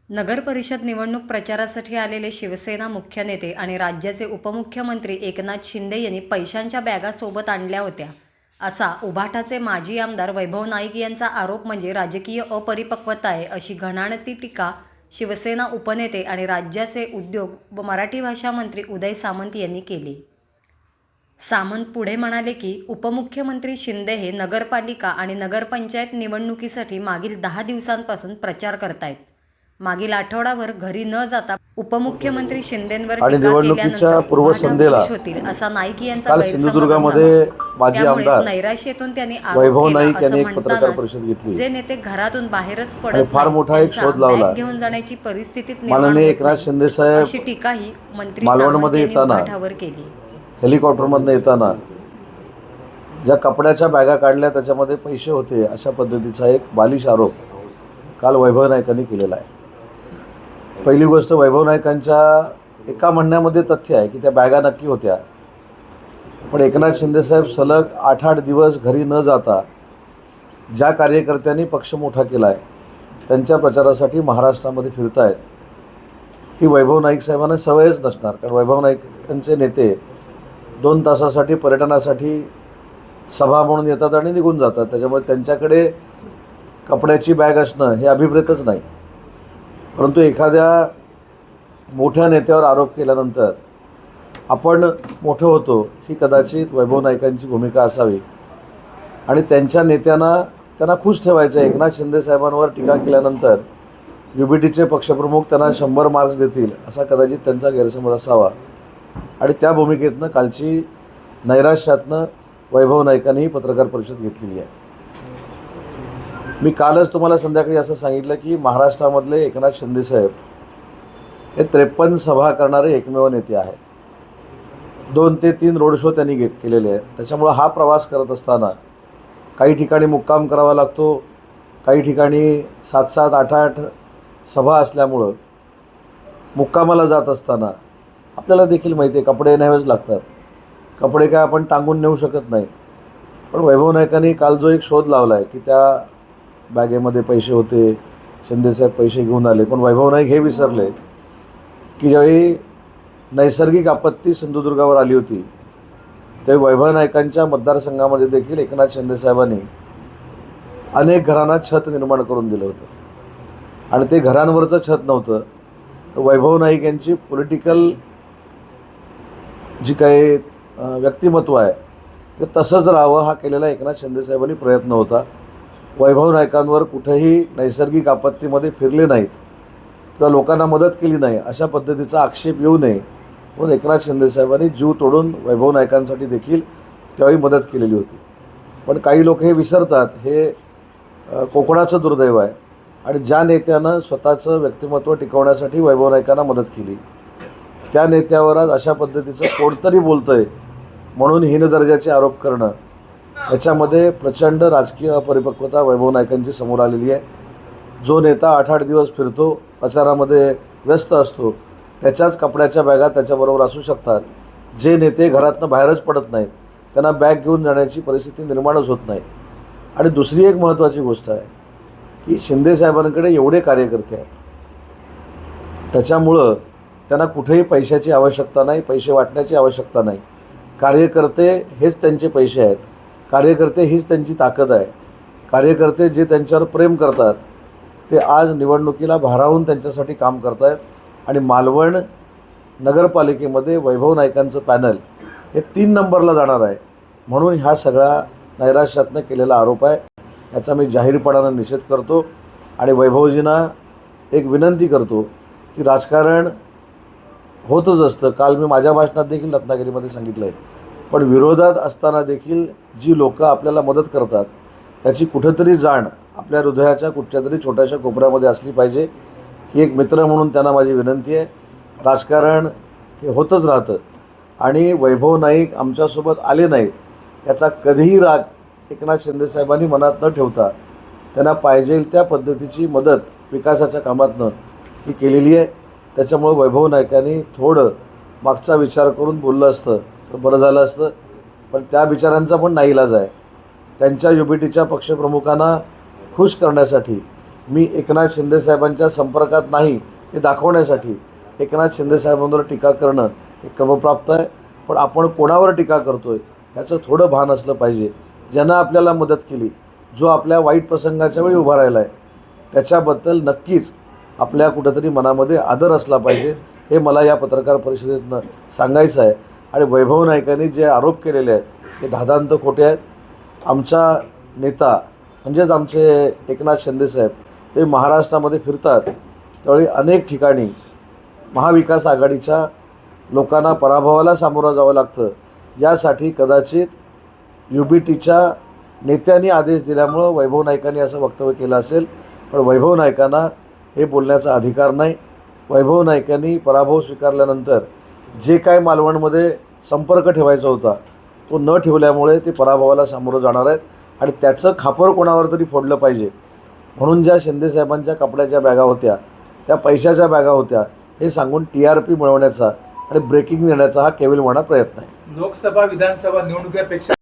नगर परिषद निवडणूक प्रचारासाठी आलेले शिवसेना मुख्य नेते आणि राज्याचे उपमुख्यमंत्री एकनाथ शिंदे यांनी पैशांच्या बॅगा सोबत आणल्या होत्या, असा उभाटाचे माजी आमदार वैभव नाईक यांचा आरोप म्हणजे राजकीय अपरिपक्वता आहे, अशी घणाघाती टीका शिवसेना उपनेते आणि राज्याचे उद्योग व मराठी भाषा मंत्री उदय सामंत यांनी केली. सामंत पुढे म्हणाले की उपमुख्यमंत्री शिंदे हे नगरपालिका आणि नगरपंचायत निवडणुकीसाठी मागील 10 दिवसांपासून प्रचार करतायत. मागील आठवडाभर घरी न जाता उपमुख्यमंत्री शिंदेंवर आणि टीका निवडणुकीच्या केल्यानंतर पूर्वसंध्येला उभाटा होतील असा नाईक यांचा काल गैरसमज सिंधुदुर्गामध्ये असावा. माजी त्यामुळेच आमदार नैराश्यातून त्यांनी आरोप वैभव केला नाईक यांनी असं एक पत्रकार म्हणतानाच परिषद घेतली जे नेते घरातून बाहेरच आणि पडत फार नाहीत, मोठा एक त्यांचा शोध लावला. बॅग घेऊन जाण्याची परिस्थितीत निर्माण माननीय होत एकनाथ नाही, शिंदे साहेब अशी टीकाही मंत्री मालवणमध्ये सामंत यांनी येताना उभाटावर केली. हेलिकॉप्टरमधनं येताना ज्या कपड्याच्या बॅगा काढल्या त्याच्यामध्ये पैसे होते, अशा पद्धतीचा एक बालिश आरोप काल वैभव नाईकांनी केलेला आहे. पहिली गोष्ट, वैभव नाईकांच्या एका म्हणण्यामध्ये तथ्य आहे की त्या बॅगा नक्की होत्या, पण एकनाथ शिंदेसाहेब सलग 8-8 दिवस घरी न जाता ज्या कार्यकर्त्यांनी पक्ष मोठा केला आहे त्यांच्या प्रचारासाठी महाराष्ट्रामध्ये फिरत आहेत. ही वैभव नाईक साहेबांना सवयच नसणार, कारण वैभव नाईकांचे नेते 2 तासासाठी पर्यटनासाठी सभा म्हणून येतात आणि निघून जातात. त्याच्यामुळे त्यांच्याकडे कपड्याची बॅग असणं हे अभिप्रेतच नाही. परंतु एखाद्या मोठ्या नेत्यावर आरोप केल्यानंतर आपण मोठं होतो, ही कदाचित वैभव नाईकांची भूमिका असावी आणि त्यांच्या त्यांना खुश ठेवायचं आहे. एकनाथ शिंदे साहेबांवर टीका केल्यानंतर UBTचे पक्षप्रमुख त्यांना 100 मार्क्स देतील, असा कदाचित त्यांचा गैरसमज असावा आणि त्या भूमिकेतनं कालची नैराश्यातनं वैभव नाईकांनी ही पत्रकार परिषद घेतलेली आहे. मी कालच तुम्हाला संध्याकाळी असं सांगितलं की महाराष्ट्रामधले एकनाथ शिंदेसाहेब हे 53 सभा करणारे एकमेव नेते आहेत. 2 ते 3 रोड शो त्यांनी केलेले आहेत. त्याच्यामुळं हा प्रवास करत असताना काही ठिकाणी मुक्काम करावा लागतो, काही ठिकाणी 7-7, 8-8 सभा असल्यामुळं मुक्कामाला जात असताना आपल्याला देखील माहिती आहे कपडे न्यावेच लागतात. कपडे काय आपण टांगून नेऊ शकत नाही. पण वैभव नाईकांनी काल जो एक शोध लावला आहे की त्या बॅगेमध्ये पैसे होते, शिंदेसाहेब पैसे घेऊन आले, पण वैभव नाईक हे विसरले की ज्यावेळी नैसर्गिक आपत्ती सिंधुदुर्गावर आली होती त्यावेळी वैभव नाईकांच्या मतदारसंघामध्ये देखील एकनाथ शिंदेसाहेबांनी अनेक घरांना छत निर्माण करून दिलं होतं आणि ते घरांवरचं छत नव्हतं, तर वैभव नाईक यांची पॉलिटिकल जी काही व्यक्तिमत्व आहे ते तसंच राहावं हा केलेला एकनाथ शिंदेसाहेबांनी प्रयत्न होता. वैभव नाईकांवर कुठेही नैसर्गिक आपत्तीमध्ये फिरले नाहीत किंवा लोकांना मदत केली नाही, अशा पद्धतीचा आक्षेप येऊ नये म्हणून एकनाथ शिंदेसाहेबांनी जीव तोडून वैभव नाईकांसाठी देखील त्यावेळी मदत केलेली होती. पण काही लोक हे विसरतात, हे कोकणाचं दुर्दैव आहे आणि ज्या नेत्यानं स्वतःचं व्यक्तिमत्व टिकवण्यासाठी वैभव नाईकांना मदत केली त्या नेत्यावर आज अशा पद्धतीचं कोणतरी बोलतं आहे म्हणून हीन दर्जाचे आरोप करणं, याच्यामध्ये प्रचंड राजकीय अपरिपक्वता वैभव नाईकांची समोर आलेली आहे. जो नेता 8-8 दिवस फिरतो, प्रचारामध्ये व्यस्त असतो, त्याच्याच कपड्याच्या बॅगा त्याच्याबरोबर असू शकतात. जे नेते घरातनं बाहेरच पडत नाहीत त्यांना बॅग घेऊन जाण्याची परिस्थिती निर्माणच होत नाही. आणि दुसरी एक महत्त्वाची गोष्ट आहे की शिंदेसाहेबांकडे एवढे कार्यकर्ते आहेत, त्याच्यामुळं त्यांना कुठेही पैशाची आवश्यकता नाही, पैसे वाटण्याची आवश्यकता नाही. कार्यकर्ते हेच त्यांचे पैसे आहेत, कार्यकर्ते हीच त्यांची ताकद आहे. कार्यकर्ते जे त्यांच्यावर प्रेम करतात ते आज निवडणुकीला भारावून त्यांच्यासाठी काम करत आहेत आणि मालवण नगरपालिकेमध्ये वैभव नाईकांचं पॅनल हे 3 नंबरला जाणार आहे म्हणून हा सगळा नैराश्यातनं केलेला आरोप आहे. याचा मी जाहीरपणानं निषेध करतो आणि वैभवजींना एक विनंती करतो की राजकारण होतच असतं. काल मी माझ्या भाषणात देखील रत्नागिरीमध्ये सांगितलं आहे, पण विरोधात असताना देखील जी लोकं आपल्याला मदत करतात त्याची कुठेतरी जाण आपल्या हृदयाच्या कुठच्यातरी छोट्याशा कोपऱ्यामध्ये असली पाहिजे. ही एक मित्र म्हणून त्यांना माझी विनंती आहे. राजकारण हे होतच राहतं आणि वैभव नाईक आमच्यासोबत आले नाहीत याचा कधीही राग एकनाथ शिंदेसाहेबांनी मनात न ठेवता त्यांना पाहिजे त्या पद्धतीची मदत विकासाच्या कामातनं ही केलेली आहे. त्याच्यामुळे वैभव नाईकांनी थोडं मागचा विचार करून बोललं असतं तर बरं झालं असतं, पण त्या विचारांचा पण नाईलाज आहे. त्यांच्या UBTच्या पक्षप्रमुखांना खुश करण्यासाठी मी एकनाथ शिंदेसाहेबांच्या संपर्कात नाही हे दाखवण्यासाठी एकनाथ शिंदेसाहेबांवर टीका करणं हे क्रमप्राप्त आहे. पण आपण कोणावर टीका करतो आहे ह्याचं थोडं भान असलं पाहिजे. ज्यानं आपल्याला मदत केली, जो आपल्या वाईट प्रसंगाच्या वेळी उभा राहिला आहे, त्याच्याबद्दल नक्कीच आपल्या कुठंतरी मनामध्ये आदर असला पाहिजे, हे मला या पत्रकार परिषदेतनं सांगायचं आहे. आणि वैभव नाईकांनी जे आरोप केलेले आहेत ते धादांत खोटे आहेत. आमचा नेता म्हणजेच आमचे एकनाथ शिंदेसाहेब हे महाराष्ट्रामध्ये फिरतात त्यावेळी अनेक ठिकाणी महाविकास आघाडीच्या लोकांना पराभवाला सामोरं जावं लागतं. यासाठी कदाचित UBTच्या नेत्यांनी आदेश दिल्यामुळं वैभव नाईकांनी असं वक्तव्य केलं असेल. पण वैभव नाईकांना हे बोलण्याचा अधिकार नाही. वैभव नाईकांनी पराभव स्वीकारल्यानंतर जे काय मालवणमध्ये संपर्क ठेवायचा होता तो न ठेवल्यामुळे ते पराभवाला सामोरं जाणार आहेत. आणि त्याचं खापर कोणावर तरी फोडलं पाहिजे म्हणून ज्या शिंदेसाहेबांच्या कपड्याच्या बॅगा होत्या त्या पैशाच्या बॅगा होत्या हे सांगून TRP मिळवण्याचा आणि ब्रेकिंग देण्याचा हा केविलवाणा प्रयत्न आहे. लोकसभा विधानसभा निवडणुकीपेक्षा